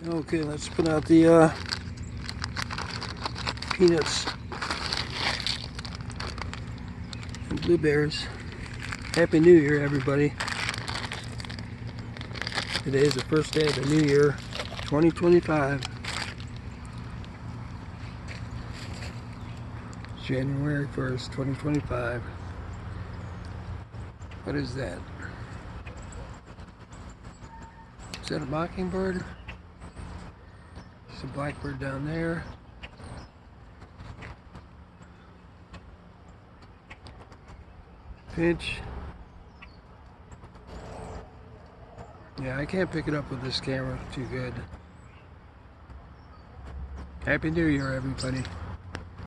Okay, let's put out the peanuts and blueberries. Happy New Year, everybody. Today is the first day of the new year, 2025. January 1st, 2025. What is that? Is that a mockingbird? There's a blackbird down there. Finch. Yeah, I can't pick it up with this camera too good. Happy New Year, everybody.